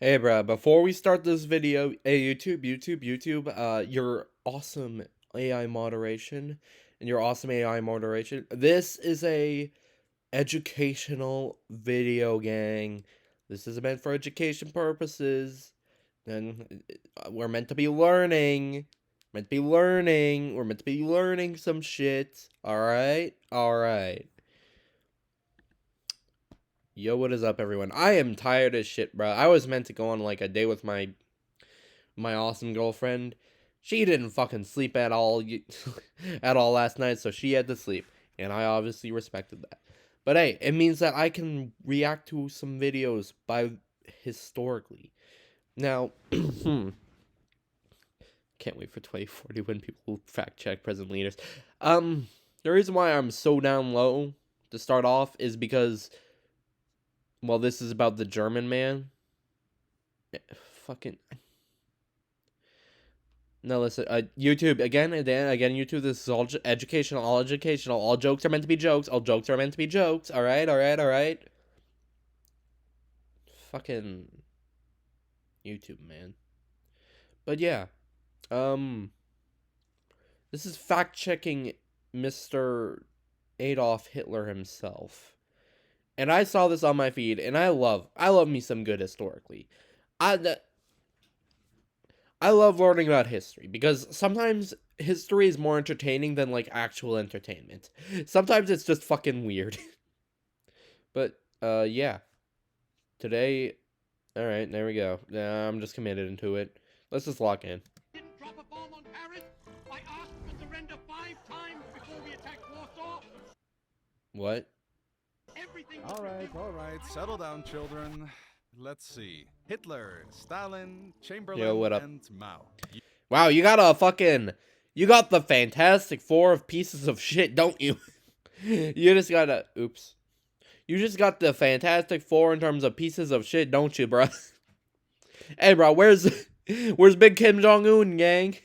Hey, bruh, before we start this video, hey, YouTube, your awesome AI moderation and your awesome AI moderation. This is a educational video, gang. This is meant for education purposes. And we're meant to be learning. We're meant to be learning some shit. Alright? Alright. Yo, what is up, everyone? I am tired as shit, bro. I was meant to go on like a day with my awesome girlfriend. She didn't fucking sleep at all at all last night, so she had to sleep, and I obviously respected that. But hey, it means that I can react to some videos by historically. Now, can't wait for 2040 when people fact check present leaders. The reason why I'm so down low to start off is because, well, this is about the German man. Fucking no, listen, YouTube, again, YouTube, this is all educational, all educational, all jokes are meant to be jokes, all jokes are meant to be jokes, alright, alright, alright? Fucking YouTube, man. But yeah, this is fact-checking Mr. Adolf Hitler himself. And I saw this on my feed, and I love me some good historically. I love learning about history because sometimes history is more entertaining than like actual entertainment. Sometimes it's just fucking weird. But yeah. Today, all right, there we go. I'm just committed into it. Let's just lock in. Didn't drop a bomb on Paris. I asked for surrender 5 times before we attacked Warsaw. What? Everything. All right. Settle down, children. Let's see. Hitler, Stalin, Chamberlain, Yo, what up? and Mao. Wow, you got the Fantastic Four of pieces of shit, don't you? You just got You just got the Fantastic Four in terms of pieces of shit, don't you, bro? Hey, bro, where's Big Kim Jong-un, gang?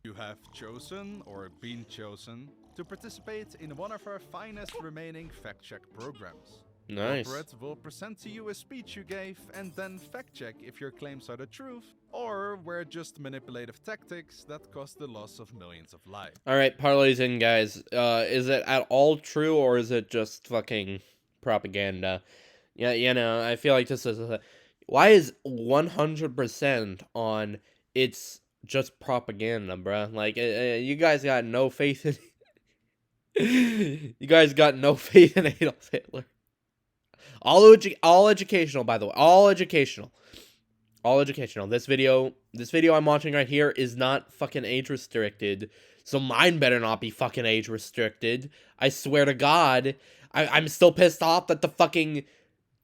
You have chosen, or been chosen, to participate in one of our finest remaining fact-check programs. Nice. Corporate will present to you a speech you gave and then fact-check if your claims are the truth, or were just manipulative tactics that caused the loss of millions of lives. Alright, parlays in, guys. Is it at all true, or is it just fucking propaganda? Yeah, you know, I feel like this is why is 100% on it's just propaganda, bruh? Like, you guys got no faith in you guys got no faith in Adolf Hitler. All educational, by the way. All educational. This video I'm watching right here is not fucking age restricted. So mine better not be fucking age restricted. I swear to God. I'm still pissed off that the fucking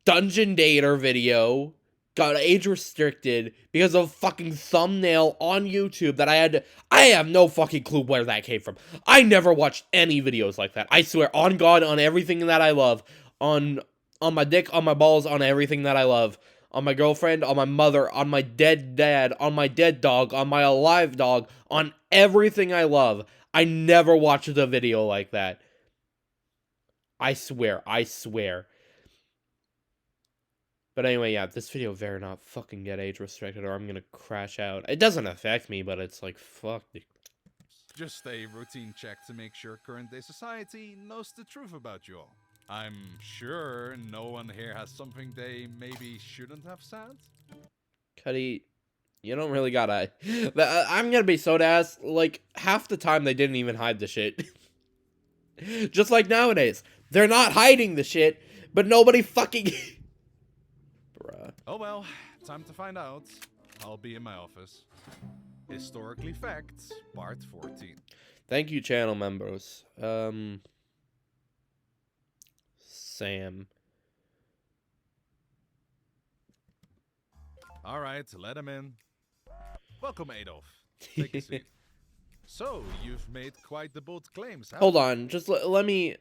Dungeon Dater video got age restricted because of a fucking thumbnail on YouTube that I have no fucking clue where that came from. I never watched any videos like that. I swear on God, on everything that I love, on my dick, on my balls, on everything that I love, on my girlfriend, on my mother, on my dead dad, on my dead dog, on my alive dog, on everything I love. I never watched a video like that. I swear. But anyway, yeah, this video better not fucking get age restricted or I'm gonna crash out. It doesn't affect me, but it's like, fuck. Just a routine check to make sure current day society knows the truth about you all. I'm sure no one here has something they maybe shouldn't have said. Cuddy, you don't really gotta... I'm gonna be so ass, like, half the time they didn't even hide the shit. Just like nowadays. They're not hiding the shit, but nobody fucking... Bruh. Oh well, time to find out. I'll be in my office. Historically Facts, Part 14. Thank you, channel members. Sam. Alright, let him in. Welcome, Adolf. Take a seat. So, you've made quite the bold claims, Hold on, just let me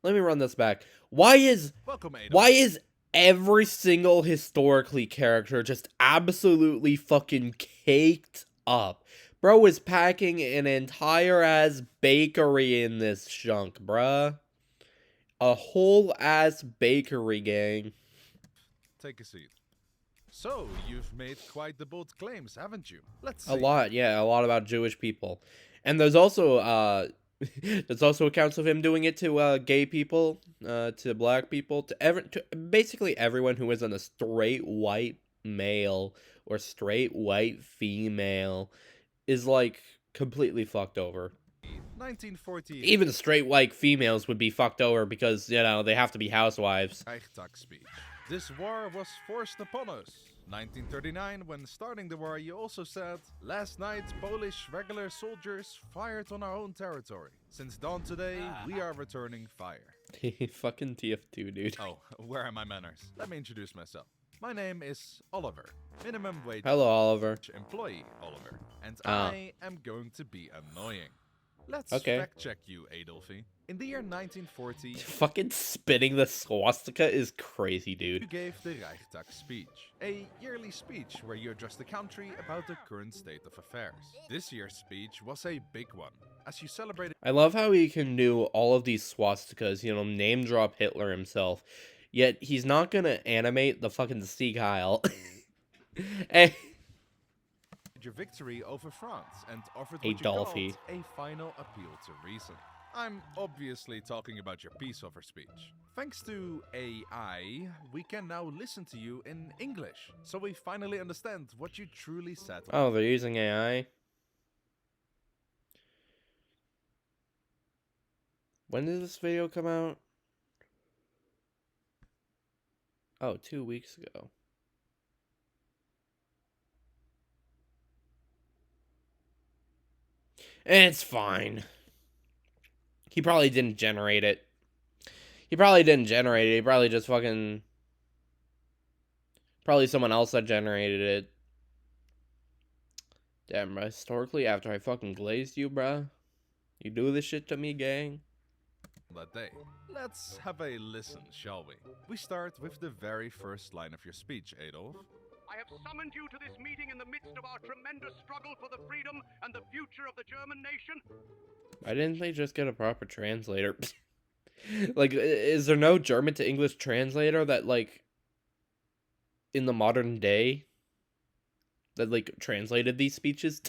run this back. Why is every single historically character just absolutely fucking caked up? Bro is packing an entire ass bakery in this chunk, bruh. A whole ass bakery, gang. Take a seat. So, you've made quite the bold claims, haven't you? Let's see. A lot, yeah, a lot about Jewish people. And there's also there's also accounts of him doing it to gay people, to black people, to basically everyone who isn't a straight white male or straight white female is like completely fucked over. 1940 Even straight white females would be fucked over because, you know, they have to be housewives. Reichstag speech. This war was forced upon us. 1939, when starting the war, you also said, last night Polish regular soldiers fired on our own territory. Since dawn today, we are returning fire. Fucking TF2, dude. Oh, where are my manners? Let me introduce myself. My name is Oliver, minimum wage Hello, Oliver. employee Oliver, and Ah. I am going to be annoying. Let's Okay. fact check you, Adolfi. In the year 1940, Fucking spinning the swastika is crazy, you dude. gave the Reichstag speech, a yearly speech where you addressed the country about the current state of affairs. This year's speech was a big one, as you celebrated I love how he can do all of these swastikas, you know, name drop Hitler himself, yet he's not gonna animate the fucking Sieg Heil. Hey, your victory over France and offered what you Adolfi. called a final appeal to reason. I'm obviously talking about your peace offer speech. Thanks to AI, we can now listen to you in English, so we finally understand what you truly said. Oh, they're using AI? When did this video come out? Oh, 2 weeks ago. It's fine. He probably didn't generate it. He probably didn't generate it. He probably just fucking... Probably someone else that generated it. Damn, bro. Historically, after I fucking glazed you, bruh. You do this shit to me, gang? That day. Let's have a listen, shall we? We start with the very first line of your speech, Adolf. I have summoned you to this meeting in the midst of our tremendous struggle for the freedom and the future of the German nation. Why didn't they just get a proper translator? Like, is there no German to English translator that, like, in the modern day, that, like, translated these speeches?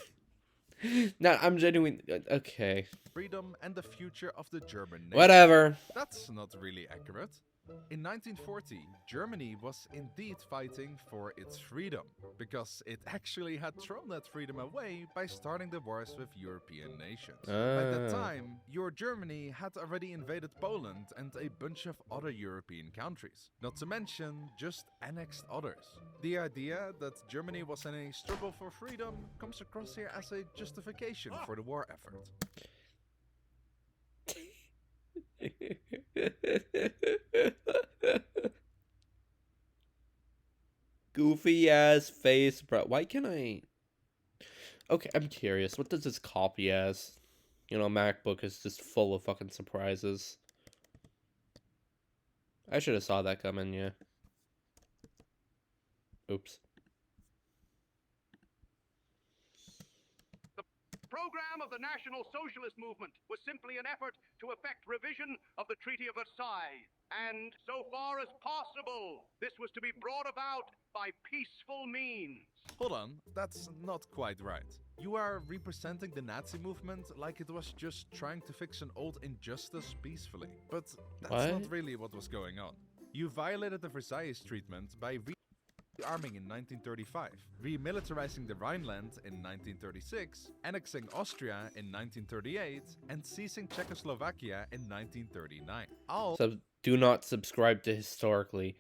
No, I'm genuine. Okay. Freedom and the future of the German nation. Whatever. That's not really accurate. In 1940, Germany was indeed fighting for its freedom, because it actually had thrown that freedom away by starting the wars with European nations. By that Ah. time, your Germany had already invaded Poland and a bunch of other European countries, not to mention just annexed others. The idea that Germany was in a struggle for freedom comes across here as a justification for the war effort. Goofy ass face, bro. Why can't I? Okay, I'm curious. What does this copy as? You know, MacBook is just full of fucking surprises. I should have saw that coming, yeah. Oops. The program of the National Socialist Movement was simply an effort to effect revision of the Treaty of Versailles. And so far as possible, this was to be brought about by peaceful means. Hold on, that's not quite right. You are representing the Nazi movement like it was just trying to fix an old injustice peacefully. But that's not What? really what was going on. You violated the Versailles treatment by rearming in 1935, remilitarizing the Rhineland in 1936, annexing Austria in 1938, and seizing Czechoslovakia in 1939. All Do not subscribe to historically.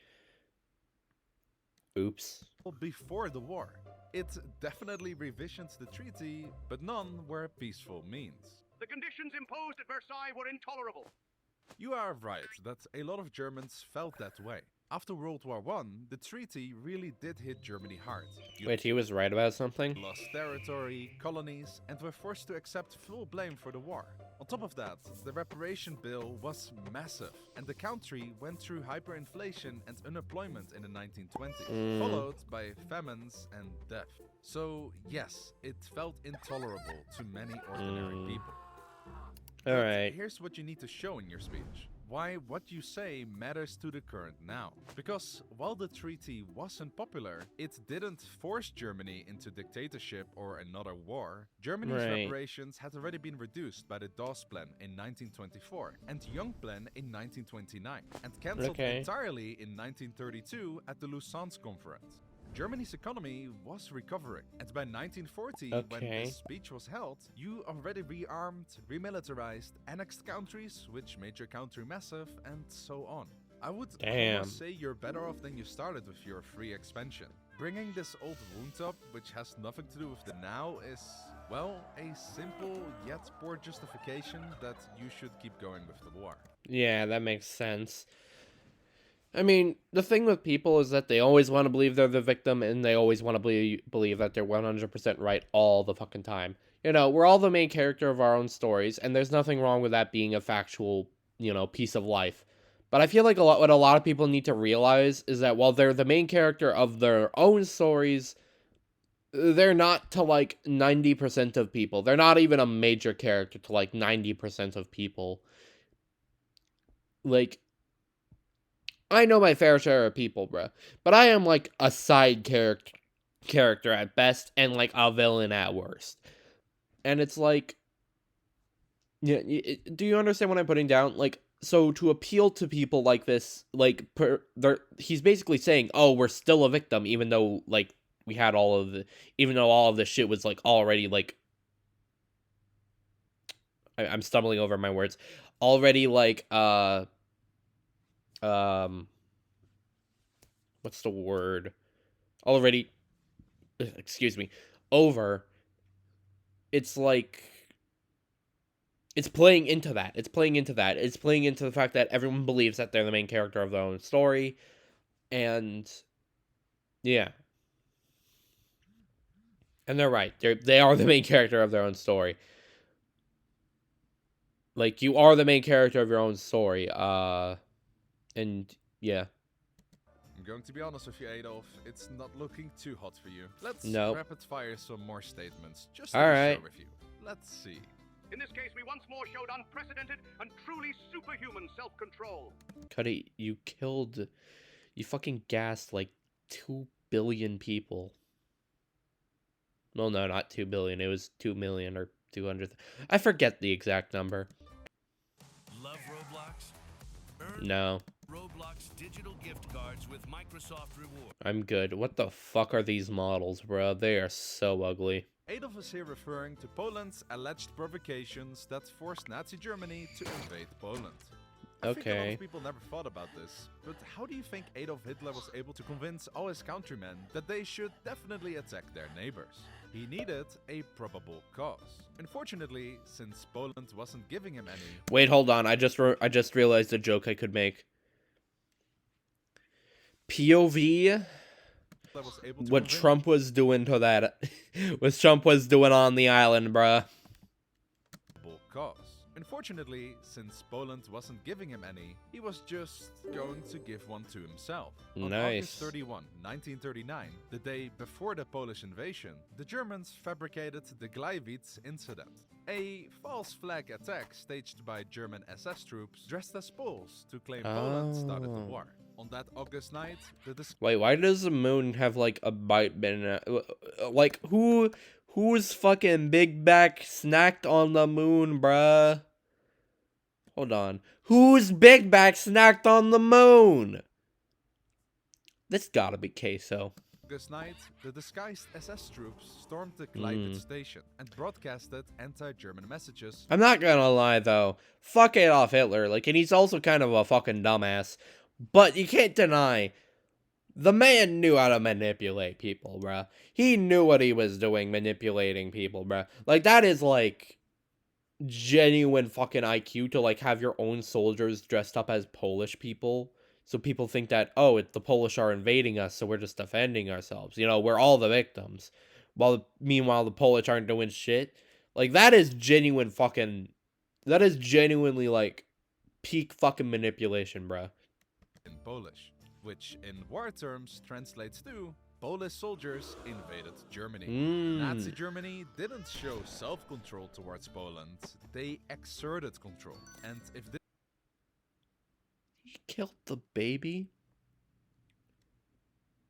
Oops. before the war. It definitely revisions the treaty, but none were peaceful means. The conditions imposed at Versailles were intolerable. You are right that a lot of Germans felt that way. After World War I, the treaty really did hit Germany hard. You Wait, he was right about something? lost territory, colonies, and were forced to accept full blame for the war. On top of that, the reparation bill was massive, and the country went through hyperinflation and unemployment in the 1920s, followed by famines and death. So yes, it felt intolerable to many ordinary people. But Alright. here's what you need to show in your speech. why what you say matters to the current now. Because while the treaty wasn't popular, it didn't force Germany into dictatorship or another war. Germany's Right. reparations had already been reduced by the Dawes Plan in 1924 and Young Plan in 1929, and cancelled Okay. entirely in 1932 at the Lausanne Conference. Germany's economy was recovering, and by 1940, when Okay. this speech was held, you already rearmed, remilitarized, annexed countries, which made your country massive, and so on. I would Damn. almost say you're better off than you started with your free expansion. Bringing this old wound up, which has nothing to do with the now, is, well, a simple yet poor justification that you should keep going with the war. Yeah, that makes sense. I mean, the thing with people is that they always want to believe they're the victim, and they always want to believe that they're 100% right all the fucking time. You know, we're all the main character of our own stories, and there's nothing wrong with that being a factual, piece of life. But I feel like what a lot of people need to realize is that while they're the main character of their own stories, they're not to like 90% of people. They're not even a major character to like 90% of people. Like, I know my fair share of people, bruh. But I am like a side character at best and like a villain at worst. And it's like, yeah, do you understand what I'm putting down? Like, so to appeal to people like this, like, he's basically saying, "Oh, we're still a victim," even though like we had even though all of this shit was like already like, I'm stumbling over my words, already like um, what's the word? Already, excuse me, over. It's like it's playing into that. It's playing into that. It's playing into the fact that everyone believes that they're the main character of their own story, and yeah, and they're right. They are the main character of their own story. Like, you are the main character of your own story. And yeah, I'm going to be honest with you, Adolf, it's not looking too hot for you. Let's Nope. rapid fire some more statements, just All to be right. sure with you. Let's see. In this case, we once more showed unprecedented and truly superhuman self-control. Cuddy, you fucking gassed like 2 billion people. Well, no, not 2 billion. It was 2 million or 200. I forget the exact number. Love Roblox? Earn No, Roblox digital gift cards with Microsoft Rewards. I'm good. What the fuck are these models, bro? They are so ugly. Adolf is here referring to Poland's alleged provocations that forced Nazi Germany to invade Poland. I think a lot Okay. of people never thought about this, but how do you think Adolf Hitler was able to convince all his countrymen that they should definitely attack their neighbors? He needed a probable cause. Unfortunately, since Poland wasn't giving him any, Wait, hold on. I just realized a joke I could make. POV, Hitler was able to what convince Trump was doing to that, what Trump was doing on the island, bruh. probable cause. Unfortunately, since Poland wasn't giving him any, he was just going to give one to himself. On Nice. August 31, 1939, the day before the Polish invasion, the Germans fabricated the Gleiwitz incident, a false flag attack staged by German SS troops dressed as Poles to claim Poland started the Oh. war. On that August night, the Wait, why does the moon have like a bite bin? Like, who's fucking big back snacked on the moon, bruh? Hold on. Who's big back snacked on the moon? This gotta be Queso. August night, the disguised SS troops stormed the Gleiwitz station and broadcasted anti-German messages. I'm not gonna lie though. Fuck Adolf Hitler. Like, and he's also kind of a fucking dumbass. But you can't deny, the man knew how to manipulate people, bruh. He knew what he was doing, manipulating people, bruh. Like, that is like genuine fucking IQ to like have your own soldiers dressed up as Polish people. So people think that, oh, the Polish are invading us, so we're just defending ourselves. You know, we're all the victims. Meanwhile, the Polish aren't doing shit. Like, that is genuinely like peak fucking manipulation, bruh. In Polish, which in war terms translates to Polish soldiers invaded Germany. Nazi Germany didn't show self-control towards Poland, they exerted control. And if this killed the baby?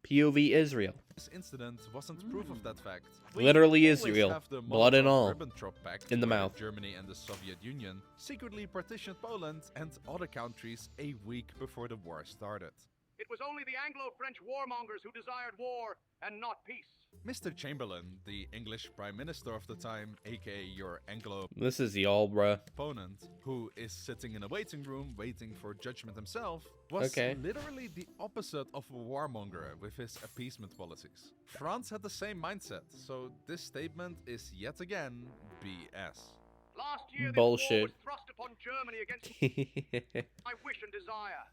POV Israel. This incident wasn't proof of that fact. Literally always Israel. have the Blood and all. Molotov-Ribbentrop Pact, In the where mouth. Germany and the Soviet Union secretly partitioned Poland and other countries a week before the war started. It was only the Anglo-French warmongers who desired war and not peace. Mr. Chamberlain, the English Prime Minister of the time, aka your Anglo This is y'all, bruh. opponent, who is sitting in a waiting room waiting for judgment himself, was Okay. literally the opposite of a warmonger with his appeasement policies. France had the same mindset, so this statement is yet again BS. Last year, this Bullshit. war was thrust upon Germany against my wish and desire.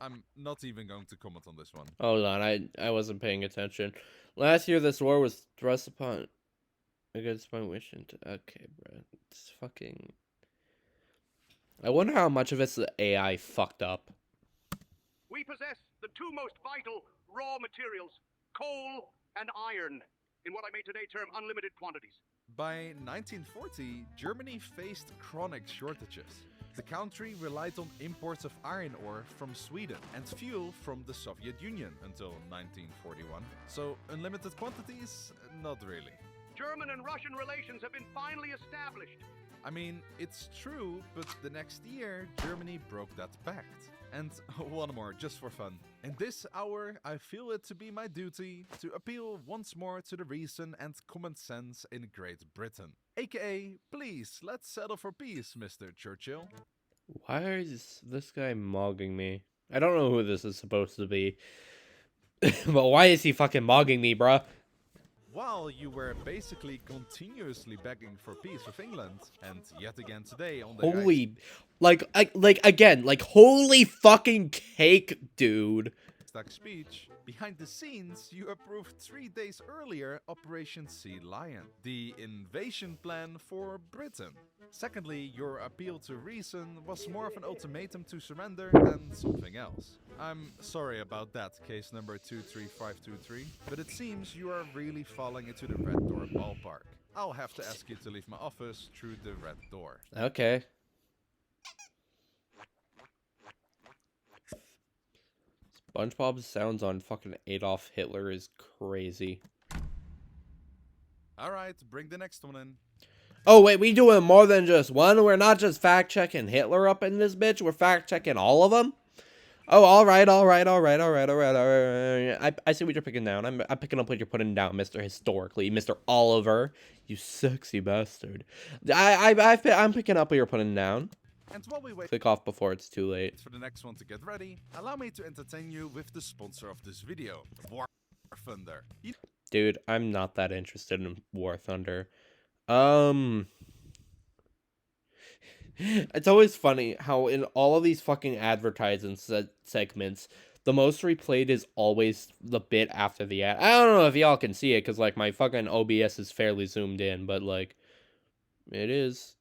I'm not even going to comment on this one. Hold on, I wasn't paying attention. Last year, this war was thrust upon against my wish and... Okay, bro. It's fucking... I wonder how much of it's the AI fucked up. We possess the two most vital raw materials, coal and iron, in what I may today term unlimited quantities. By 1940, Germany faced chronic shortages. The country relied on imports of iron ore from Sweden and fuel from the Soviet Union until 1941. So unlimited quantities? Not really. German and Russian relations have been finally established. I mean, it's true, but the next year, Germany broke that pact. And one more, just for fun. In this hour, I feel it to be my duty to appeal once more to the reason and common sense in Great Britain. AKA, please, let's settle for peace, Mr. Churchill. Why is this guy mogging me? I don't know who this is supposed to be. But why is he fucking mogging me, bruh? While you were basically continuously begging for peace with England, and yet again today on the Holy... Like, holy fucking cake, dude. Reichstag speech, behind the scenes, you approved 3 days earlier Operation Sea Lion, the invasion plan for Britain. Secondly, your appeal to reason was more of an ultimatum to surrender than something else. I'm sorry about that, case number 23523, but it seems you are really falling into the red door ballpark. I'll have to ask you to leave my office through the red door. Okay. SpongeBob's sounds on fucking Adolf Hitler is crazy. Alright, bring the next one in. Oh, wait, we doing more than just one? We're not just fact-checking Hitler up in this bitch? We're fact-checking all of them? Oh, alright. I see what you're picking down. I'm picking up what you're putting down, Mr. Historically. Mr. Oliver. You sexy bastard. I'm picking up what you're putting down. And while we wait Click off before it's too late. for the next one to get ready, allow me to entertain you with the sponsor of this video, War Thunder. Dude, I'm not that interested in War Thunder. It's always funny how in all of these fucking advertising segments, the most replayed is always the bit after the ad. I don't know if y'all can see it, because, like, my fucking OBS is fairly zoomed in, but, like, it is.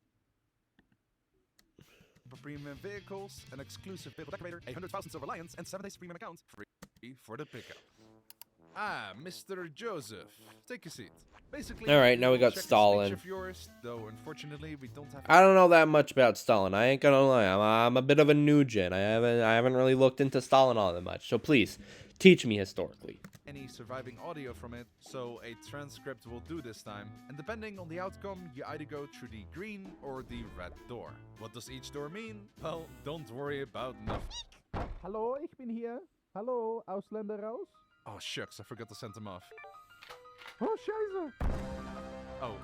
For premium vehicles, an exclusive vehicle decorator, 100,000 Silver Lions, and 7 days premium account free for the pickup. Ah, Mr. Joseph, take a seat. Basically, Alright, now we got check a speech Stalin. of yours, though unfortunately we don't have. I don't know that much about Stalin. I ain't gonna lie. I'm a bit of a nugent. I haven't really looked into Stalin all that much. So please, teach me historically. Any surviving audio from it, so a transcript will do this time. And depending on the outcome, you either go through the green or the red door. What does each door mean? Well, don't worry about nothing. Hallo, ich bin hier. Hallo, Ausländer raus. Oh shucks, I forgot to send him off. Oh, scheiße. Oh,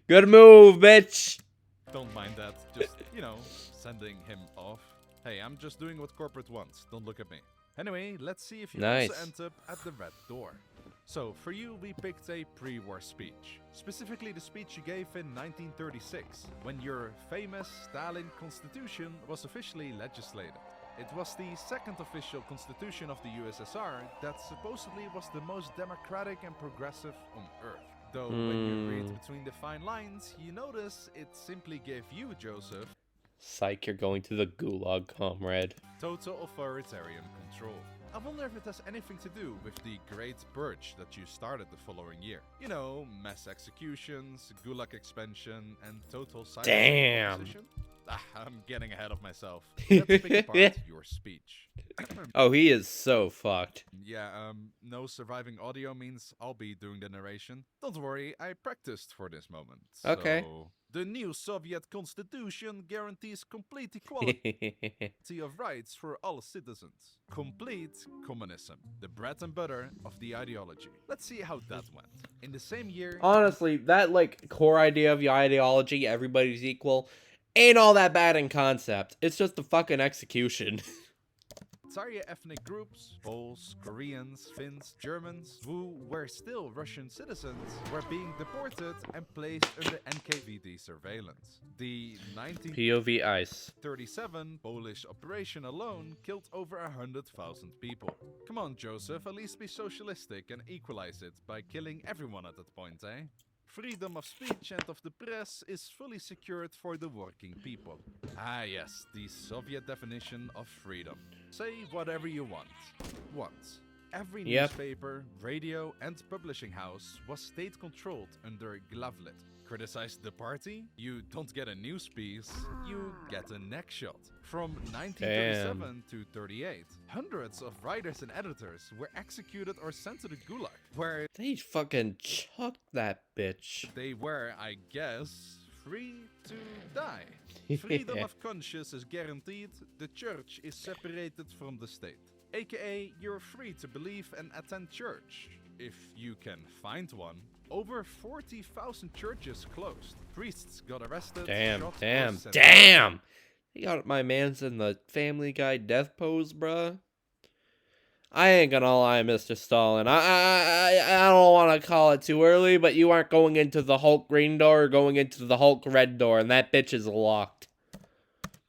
Good move, bitch. don't mind that. Just, sending him off. Hey, I'm just doing what corporate wants. Don't look at me. Anyway, let's see if you Nice. also end up at the red door. So, for you, we picked a pre-war speech. Specifically the speech you gave in 1936, when your famous Stalin Constitution was officially legislated. It was the second official constitution of the USSR that supposedly was the most democratic and progressive on earth. Though when you read between the fine lines, you notice it simply gave you, Joseph, Psych, you're going to the gulag, comrade. total authoritarian control. I wonder if it has anything to do with the Great Purge that you started the following year. You know, mass executions, gulag expansion, and total silence of Damn. opposition. I'm getting ahead of myself. Let's pick apart your speech. Oh, he is so fucked. Yeah, no surviving audio means I'll be doing the narration. Don't worry, I practiced for this moment. Okay. So, the new Soviet constitution guarantees complete equality of rights for all citizens. Complete communism, the bread and butter of the ideology. Let's see how that went. In the same year... Honestly, that, like, core idea of your ideology, everybody's equal, ain't all that bad in concept. It's just the fucking execution. Entire ethnic groups, Poles, Koreans, Finns, Germans, who were still Russian citizens, were being deported and placed under NKVD surveillance. The POV ICE. 1937 Polish operation alone killed over 100,000 people. Come on, Joseph, at least be socialistic and equalize it by killing everyone at that point, eh? Freedom of speech and of the press is fully secured for the working people. Ah yes, the Soviet definition of freedom. Say whatever you want. Once, every newspaper, radio and publishing house was state-controlled under Glavlit. Criticize the party? You don't get a news piece, you get a neck shot. From 1937 to 38, hundreds of writers and editors were executed or sent to the Gulag, where They fucking chucked that bitch. they were, I guess, free to die. Freedom of conscience is guaranteed, the church is separated from the state. AKA, you're free to believe and attend church, if you can find one. Over 40,000 churches closed. Priests got arrested. Damn, shot, or damn, sent damn! He got my man's in the Family Guy death pose, bruh. I ain't gonna lie, Mr. Stalin. I don't want to call it too early, but you aren't going into the Hulk green door or going into the Hulk red door, and that bitch is locked.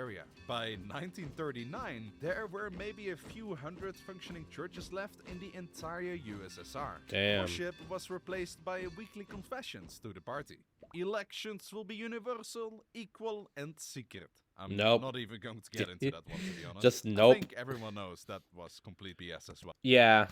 area. By 1939, there were maybe a few hundred functioning churches left in the entire USSR. Damn. Worship was replaced by weekly confessions to the party. Elections will be universal, equal, and secret. I'm Nope. not even going to get into that one, to be honest. Just I nope. think everyone knows that was complete BS as well. Yeah.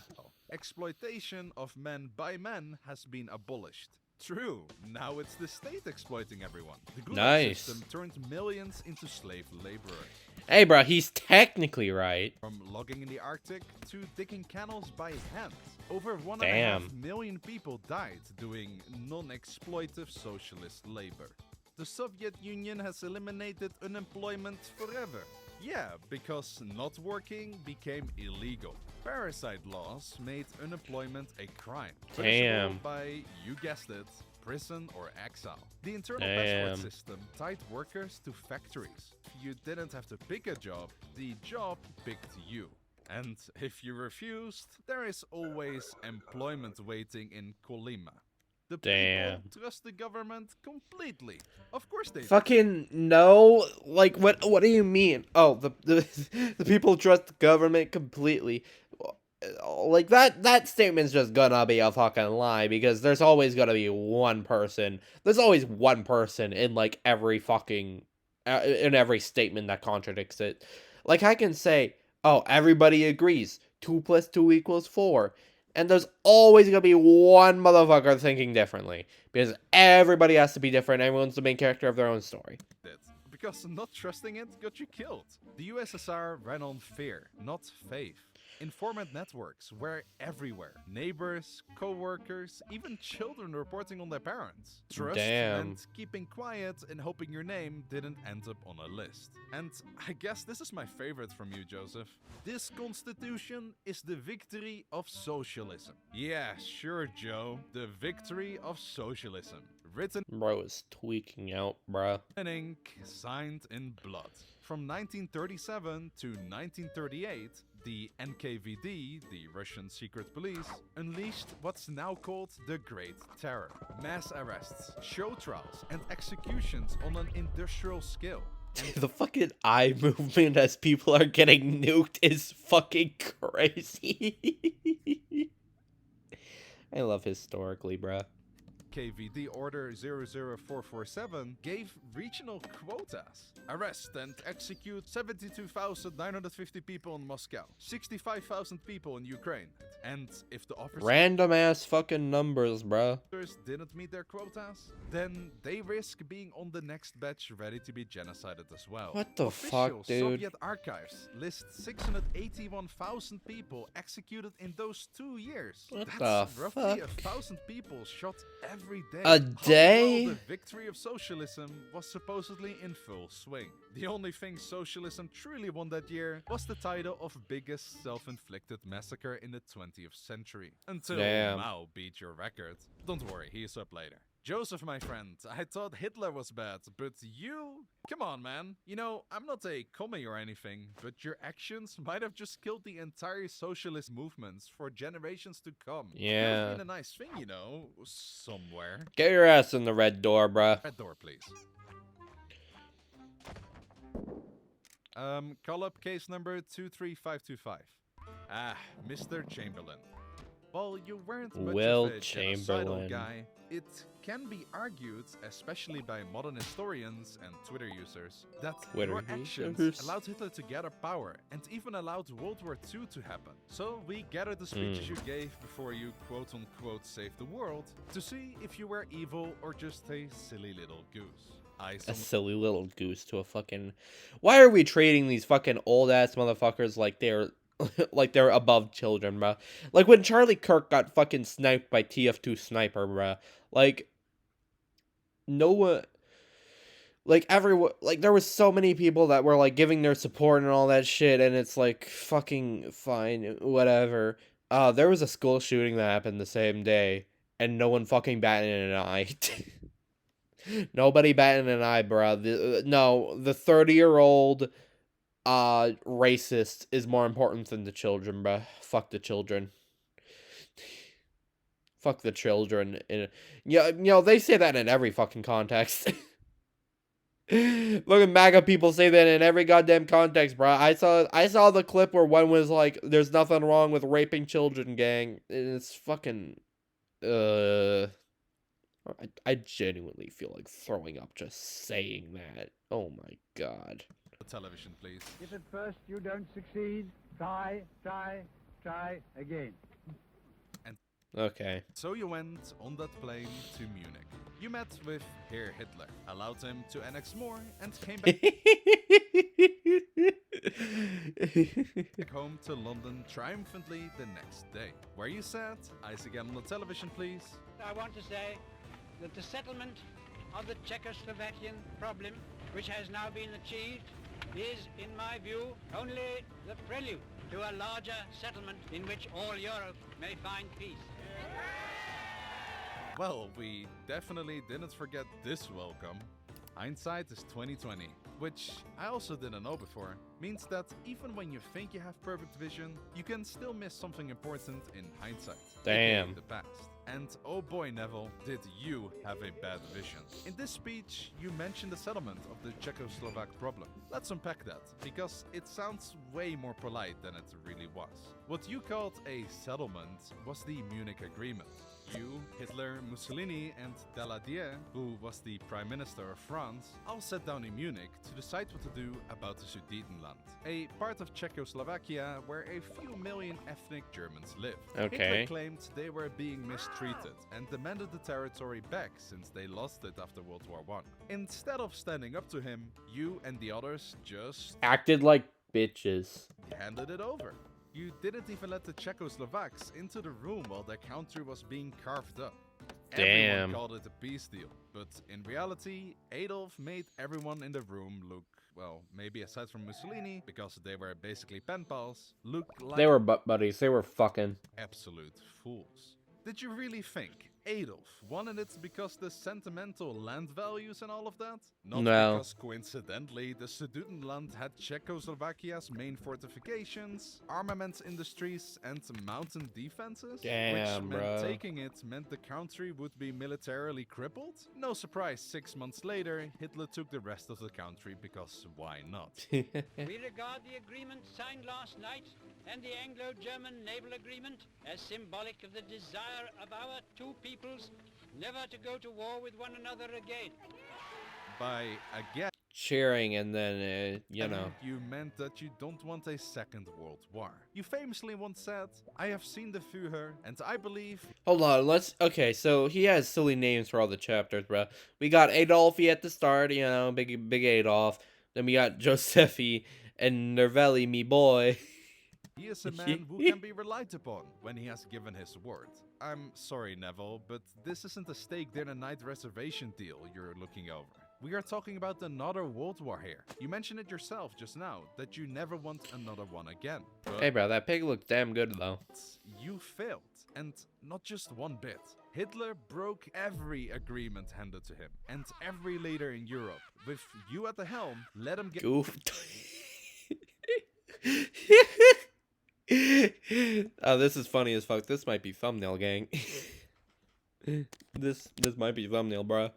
Exploitation of men by men has been abolished. True, now it's the state exploiting everyone. The Gulag Nice. system turned millions into slave laborers. Hey, bro, he's technically right. From logging in the Arctic to digging canals by hand. Over 1.5 Damn. million people died doing non-exploitive socialist labor. The Soviet Union has eliminated unemployment forever. Yeah, because not working became illegal. Parasite laws made unemployment a crime. Damn. Punishable by, you guessed it, prison or exile. The internal Damn. passport system tied workers to factories. If you didn't have to pick a job, the job picked you. And if you refused, there is always employment waiting in Kolyma. The Damn. people trust the government completely. Of course they do. Fucking no. Like, what do you mean? Oh, the people trust the government completely. Like, that statement's just gonna be a fucking lie, because there's always gonna be one person. There's always one person in, like, every fucking... in every statement that contradicts it. Like, I can say, oh, everybody agrees. 2 + 2 = 4. And there's always gonna be one motherfucker thinking differently. Because everybody has to be different. Everyone's the main character of their own story. Because not trusting it got you killed. The USSR ran on fear, not faith. Informant networks were everywhere. Neighbors, co-workers, even children reporting on their parents. Trust Damn. meant keeping quiet and hoping your name didn't end up on a list. And I guess this is my favorite from you, Joseph. This constitution is the victory of socialism. Yeah, sure, Joe. The victory of socialism. Written Bro is tweaking out, bruh. in ink, signed in blood. From 1937 to 1938, the NKVD, the Russian secret police, unleashed what's now called the Great Terror. Mass arrests, show trials, and executions on an industrial scale. The fucking eye movement as people are getting nuked is fucking crazy. I love historically, bruh. NKVD Order 00447 gave regional quotas. Arrest and execute 72,950 people in Moscow, 65,000 people in Ukraine. And if the officers Random ass fucking numbers, bruh. didn't meet their quotas, then they risk being on the next batch ready to be genocided as well. What the Official fuck, dude? Soviet archives list 681,000 people executed in those 2 years. What That's the roughly fuck? 1,000 people shot every day. A All in all, day? the victory of socialism was supposedly in full swing. The only thing socialism truly won that year was the title of biggest self-inflicted massacre in the 20th century. Until Damn. Mao beat your record. Don't worry, he's up later. Joseph, my friend, I thought Hitler was bad, but you? Come on, man. You know, I'm not a commie or anything, but your actions might have just killed the entire socialist movements for generations to come. Yeah. Could've been a nice thing, you know, somewhere. Get your ass in the red door, bruh. Red door, please. Call up case number 23525. Ah, Mr. Chamberlain. Well, you weren't much Will of a genocidal Chamberlain. guy. It can be argued, especially by modern historians and Twitter users, that Twitter your actions users? allowed Hitler to gather power and even allowed World War II to happen. So we gathered the speeches you gave before you quote-unquote saved the world to see if you were evil or just a silly little goose. A silly little goose to a fucking... Why are we treating these fucking old-ass motherfuckers like they're... like they're above children, bruh? Like when Charlie Kirk got fucking sniped by TF2 Sniper, bruh. Like... No one... Like, everyone... Like, there was so many people that were, like, giving their support and all that shit, and it's like, fucking fine, whatever. There was a school shooting that happened the same day, and no one fucking batted an eye. Nobody batting an eye, bro. No, the 30-year-old racist is more important than the children, bro. Fuck the children. Fuck the children. Yeah, you know, they say that in every fucking context. Look at MAGA people say that in every goddamn context, bro. I saw the clip where one was like, "There's nothing wrong with raping children, gang." And it's fucking I genuinely feel like throwing up just saying that. Oh my god. Television, please. If at first you don't succeed, try again. Okay. So you went on that plane to Munich. You met with Herr Hitler, allowed him to annex more, and came back home to London triumphantly the next day. Where you said, eyes again on the television, please. I want to say that the settlement of the Czechoslovakian problem, which has now been achieved, is, in my view, only the prelude to a larger settlement in which all Europe may find peace. Well, we definitely didn't forget this welcome. Hindsight is 2020, which I also didn't know before, means that even when you think you have perfect vision, you can still miss something important in hindsight. Damn. aka the past. And oh boy, Neville, did you have a bad vision. In this speech, you mentioned the settlement of the Czechoslovak problem. Let's unpack that, because it sounds way more polite than it really was. What you called a settlement was the Munich Agreement. You, Hitler, Mussolini, and Daladier, who was the Prime Minister of France, all sat down in Munich to decide what to do about the Sudetenland, a part of Czechoslovakia where a few million ethnic Germans lived. Okay. Hitler claimed they were being mistreated and demanded the territory back since they lost it after World War I. Instead of standing up to him, you and the others just Acted like bitches. handed it over. You didn't even let the Czechoslovaks into the room while their country was being carved up. Damn. Everyone called it a peace deal, but in reality, Adolf made everyone in the room look, well, maybe aside from Mussolini, because they were basically pen pals, look like They were butt buddies. They were fucking. absolute fools. Did you really think Adolf wanted it because the sentimental land values and all of that? Not No. because coincidentally the Sudetenland had Czechoslovakia's main fortifications, armaments industries, and mountain defenses? Damn, which meant bro. taking it meant the country would be militarily crippled? No surprise, 6 months later, Hitler took the rest of the country because why not? We regard the agreement signed last night and the Anglo-German naval agreement as symbolic of the desire of our two peoples peoples never to go to war with one another again. By again, Cheering, and then, you know. you meant that you don't want a second world war. You famously once said, I have seen the Führer, and I believe... Hold on, okay, so he has silly names for all the chapters, bro. We got Adolfi at the start, you know, big Adolf. Then we got Giuseppe and Nervelli, me boy. He is a man who can be relied upon when he has given his word. I'm sorry, Neville, but this isn't a steak dinner night reservation deal you're looking over. We are talking about another world war here. You mentioned it yourself just now, that you never want another one again. But Hey, bro, that pig looked damn good, though. you failed, and not just one bit. Hitler broke every agreement handed to him, and every leader in Europe, with you at the helm, let him get... Goof. Oh, this is funny as fuck. This might be thumbnail, gang. This might be thumbnail, bro.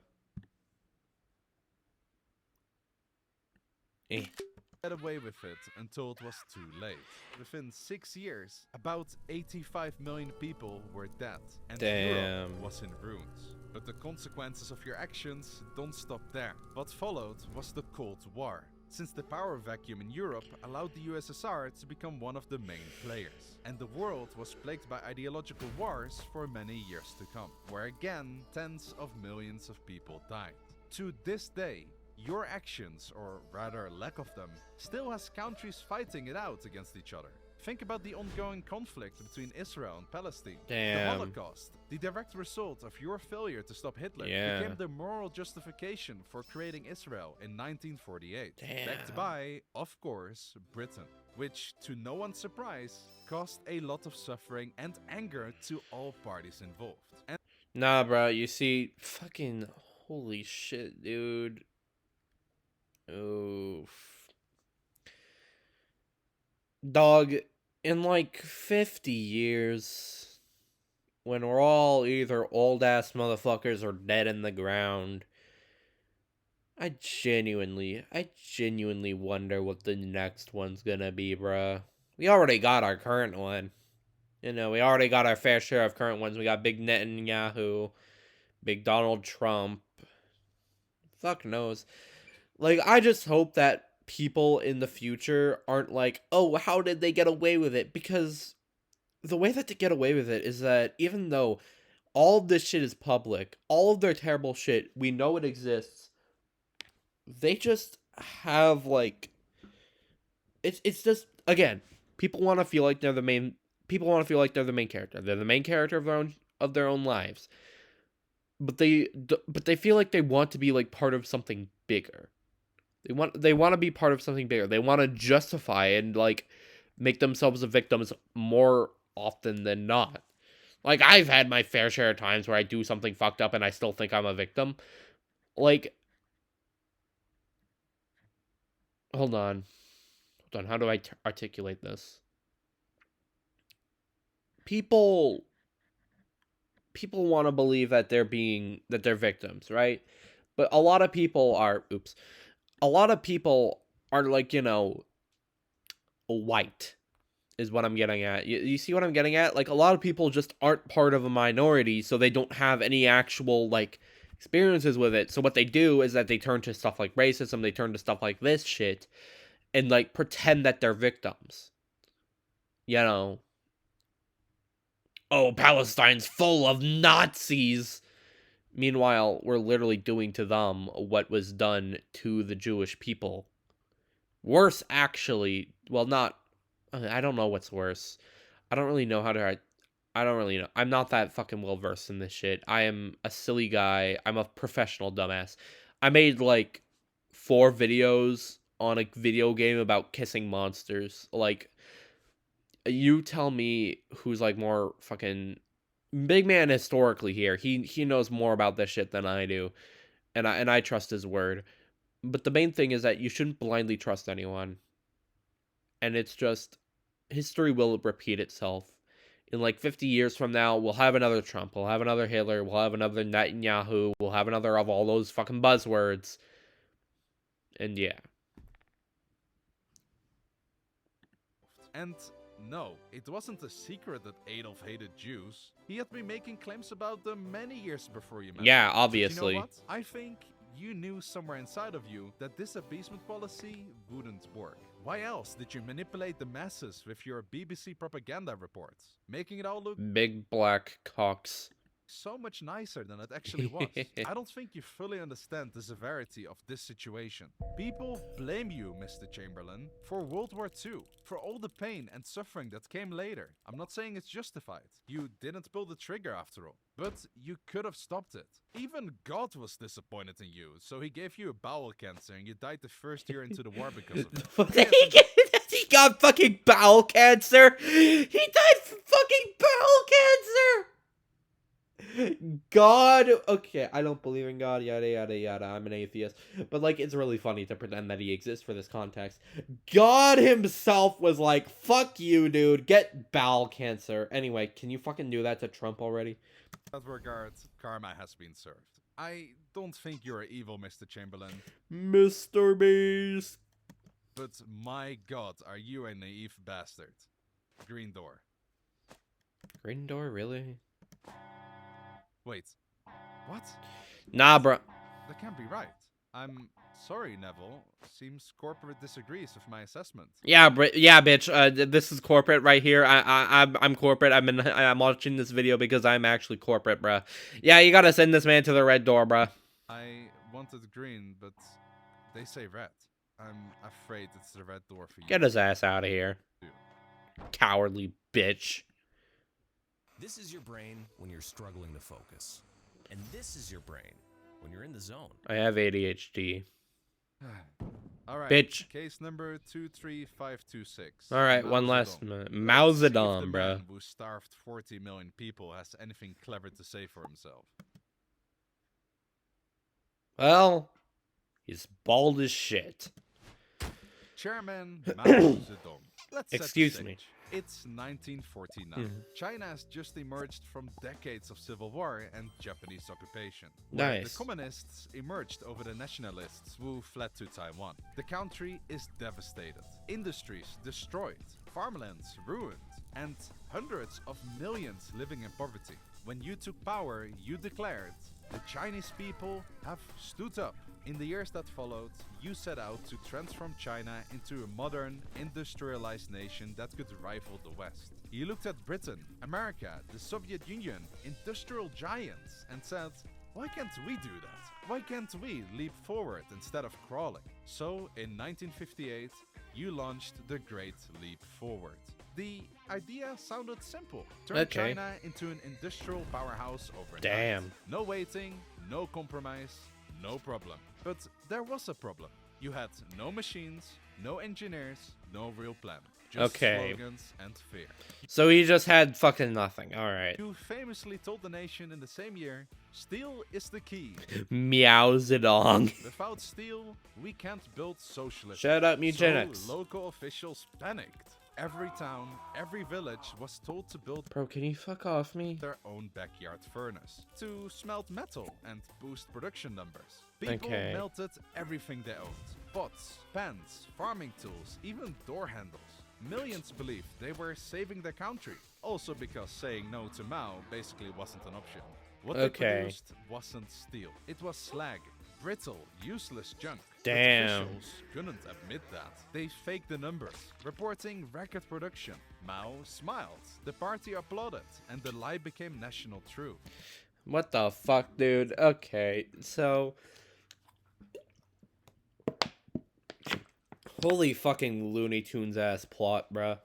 Get away with it until it was too late. Within 6 years, about 85 million people were dead, and Europe was in ruins. But the consequences of your actions don't stop there. What followed was the Cold War, since the power vacuum in Europe allowed the USSR to become one of the main players. And the world was plagued by ideological wars for many years to come, where again tens of millions of people died. To this day, your actions, or rather lack of them, still has countries fighting it out against each other. Think about the ongoing conflict between Israel and Palestine. The Holocaust, the direct result of your failure to stop Hitler, became the moral justification for creating Israel in 1948. Backed by, of course, Britain. Which, to no one's surprise, caused a lot of suffering and anger to all parties involved. And Nah, bro, you see, fucking, holy shit, dude. Oof. Dog, in like 50 years, when we're all either old ass motherfuckers or dead in the ground, I genuinely wonder what the next one's gonna be, bruh. We already got our current one. You know, we already got our fair share of current ones. We got Big Netanyahu, Big Donald Trump. Fuck knows. Like, I just hope that people in the future aren't like, oh, how did they get away with it? Because the way that they get away with it is that even though all of this shit is public, all of their terrible shit, we know it exists, they just have, like, it's just, again, people want to feel like they're the main character. They're the main character of their own lives. But they feel like they want to be, like, part of something bigger. They want to be part of something bigger. They want to justify and, like, make themselves the victims more often than not. Like, I've had my fair share of times where I do something fucked up and I still think I'm a victim. Like, hold on. How do I articulate this? People want to believe that they're victims, right? But a lot of people are like, you know, white is what I'm getting at. You see what I'm getting at? Like, a lot of people just aren't part of a minority, so they don't have any actual, like, experiences with it. So what they do is that they turn to stuff like racism, they turn to stuff like this shit, and, like, pretend that they're victims. You know? Oh, Palestine's full of Nazis! Meanwhile, we're literally doing to them what was done to the Jewish people. Worse, actually. Well, not... I don't know what's worse. I don't really know. I'm not that fucking well versed in this shit. I am a silly guy. I'm a professional dumbass. I made, like, 4 videos on a video game about kissing monsters. Like, you tell me who's, like, more fucking... Big man historically here. He knows more about this shit than I do. And I trust his word. But the main thing is that you shouldn't blindly trust anyone. And it's just, history will repeat itself. In like 50 years from now, we'll have another Trump, we'll have another Hitler, we'll have another Netanyahu, we'll have another of all those fucking buzzwords. And yeah. And no, it wasn't a secret that Adolf hated Jews. He had been making claims about them many years before you met Yeah, him. But obviously. you know what? I think you knew somewhere inside of you that this appeasement policy wouldn't work. Why else did you manipulate the masses with your BBC propaganda reports, making it all look Big black cocks. so much nicer than it actually was? I don't think you fully understand the severity of this situation. People blame you, Mr. Chamberlain, for World War II, for all the pain and suffering that came later. I'm not saying it's justified. You didn't pull the trigger after all, but you could have stopped it. Even God was disappointed in you, so he gave you a bowel cancer and you died the first year into the war because of it. He got fucking bowel cancer. He died from fucking bowel cancer. God, okay, I don't believe in God, yada yada yada. I'm an atheist, but like, it's really funny to pretend that he exists for this context. God himself was like, "Fuck you, dude. Get bowel cancer." Anyway, can you fucking do that to Trump already? In that regard, karma has been served. I don't think you're evil, Mr. Chamberlain, Mr. Beast. but my God, are you a naive bastard? Green door. Green door, really? Wait, what? Nah, bro. That can't be right. I'm sorry, Neville. Seems corporate disagrees with my assessment. Yeah, yeah, bitch. This is corporate right here. I'm corporate. I'm watching this video because I'm actually corporate, bruh. Yeah, you gotta send this man to the red door, bruh. I wanted green, but they say red. I'm afraid it's the red door for you. Get his ass out of here. Cowardly bitch. This is your brain when you're struggling to focus. And this is your brain when you're in the zone. I have ADHD. All right. Bitch. Case number 23526. All right, one last Mao Let's see if the Zedong, man bruh. who starved 40 million people has anything clever to say for himself. Well, he's bald as shit. Chairman Mao Zedong. Let's set the Excuse me. stage. It's 1949. China has just emerged from decades of civil war and Japanese occupation. Where Nice. the communists emerged over the nationalists who fled to Taiwan. The country is devastated. Industries destroyed. Farmlands ruined. And hundreds of millions living in poverty. When you took power, you declared, the Chinese people have stood up. In the years that followed, you set out to transform China into a modern, industrialized nation that could rival the West. You looked at Britain, America, the Soviet Union, industrial giants, and said, why can't we do that? Why can't we leap forward instead of crawling? So, in 1958, you launched the Great Leap Forward. The idea sounded simple. Turn Okay. China into an industrial powerhouse overnight. Damn. No waiting, no compromise, no problem. But there was a problem. You had no machines, no engineers, no real plan. Just Okay. slogans and fear. So he just had fucking nothing. All right. You famously told the nation in the same year, steel is the key. Meow Zedong. Without steel, we can't build socialism. Shut up, eugenics. So local officials panicked. Every town, every village was told to build Bro, can you fuck off me? their own backyard furnace to smelt metal and boost production numbers. People Okay. melted everything they owned. Pots, pans, farming tools, even door handles. Millions believed they were saving their country. Also because saying no to Mao basically wasn't an option. What they Okay. produced wasn't steel. It was slag. Brittle, useless junk. Damn. But officials couldn't admit that. They faked the numbers, reporting record production. Mao smiled, the party applauded, and the lie became national truth. What the fuck, dude? Okay, so... Holy fucking Looney Tunes ass plot, bruh.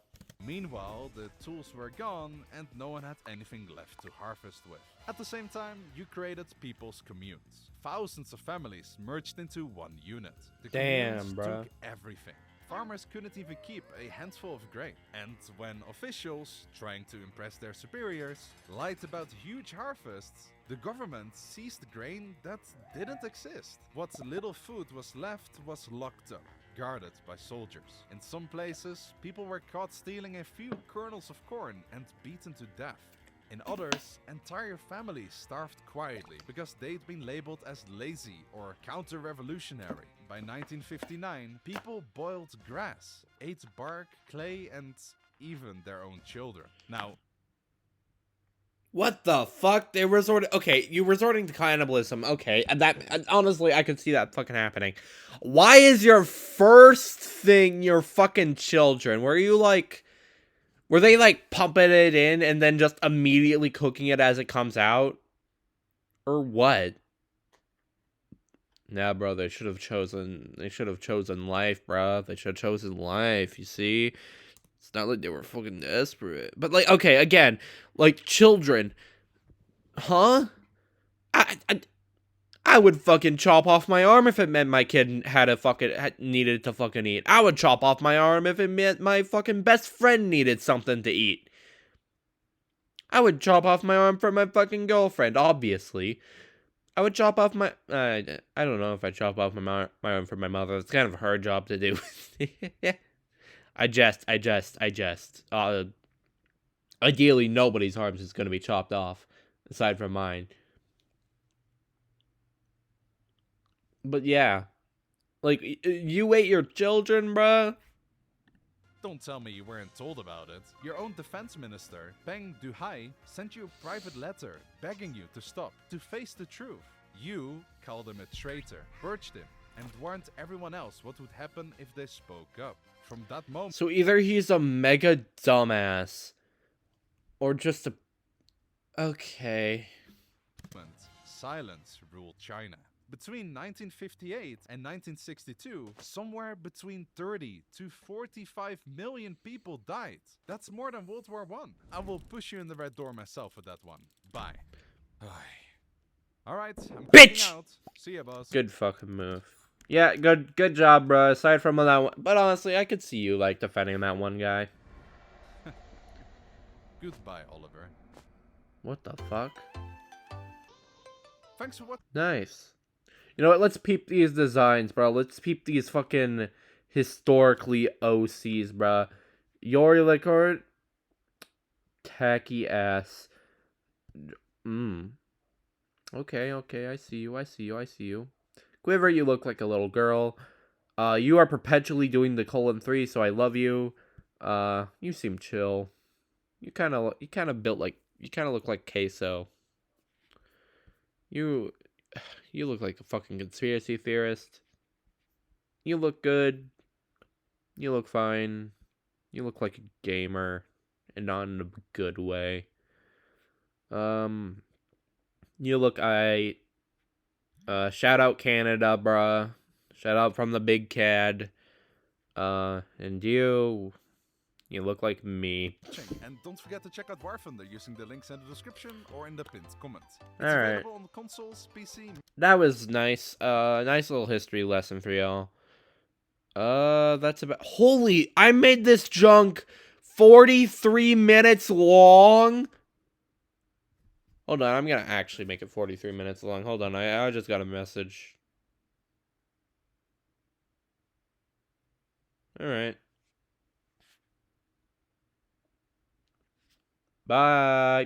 Meanwhile, the tools were gone and no one had anything left to harvest with. At the same time, you created people's communes. Thousands of families merged into one unit. The Damn, communes bruh. took everything. Farmers couldn't even keep a handful of grain. And when officials, trying to impress their superiors, lied about huge harvests, the government seized grain that didn't exist. What little food was left was locked up, guarded by soldiers. In some places, people were caught stealing a few kernels of corn and beaten to death. In others, entire families starved quietly because they'd been labeled as lazy or counter-revolutionary. By 1959, people boiled grass, ate bark, clay, and even their own children. Now, What the fuck? They resorted. Okay, you resorting to cannibalism. Okay, and that honestly, I could see that fucking happening. Why is your first thing your fucking children? Were they like pumping it in and then just immediately cooking it as it comes out, or what? Nah, bro, they should have chosen. They should have chosen life, bro. They should have chosen life. You see, it's not like they were fucking desperate. But like, okay, again, like children, huh? I I would fucking chop off my arm if it meant my kid needed to fucking eat. I would chop off my arm if it meant my fucking best friend needed something to eat. I would chop off my arm for my fucking girlfriend, obviously. I would chop off my. I don't know if I chop off my arm for my mother. It's kind of her job to do. I jest. Ideally, nobody's arms is going to be chopped off, aside from mine. But yeah, like you ate your children, bruh. don't tell me you weren't told about it. Your own defense minister, Peng Duhai, sent you a private letter begging you to stop, to face the truth. You called him a traitor, purged him, and warned everyone else what would happen if they spoke up. From that moment, So either he's a mega dumbass, or just a. Okay. silence ruled China. Between 1958 and 1962, somewhere between 30 to 45 million people died. That's more than World War I. I will push you in the red door myself with that one. Bye. Alright, I'm Bitch! out. See ya, boss. Good fucking move. Yeah, good job, bro. Aside from that one, but honestly, I could see you like defending that one guy. Goodbye, Oliver. What the fuck? Thanks for what. Nice. You know what? Let's peep these designs, bro. Let's peep these fucking historically OCs, bro. Yori Liquor, tacky ass. Okay, I see you. Quiver, you look like a little girl. You are perpetually doing the 3, so I love you. You seem chill. You kind of look like queso. You look like a fucking conspiracy theorist. You look good. You look fine. You look like a gamer, and not in a good way. You look shout out Canada, bruh. Shout out from the big cad. And you look like me. And don't forget to check out War Thunder using the links in the description or in the pinned comment. It's Alright. available on consoles, PC. That was nice. Nice little history lesson for y'all. That's about. Holy! I made this junk 43 minutes long. Hold on, I'm gonna actually make it 43 minutes long. Hold on, I just got a message. Alright. Bye.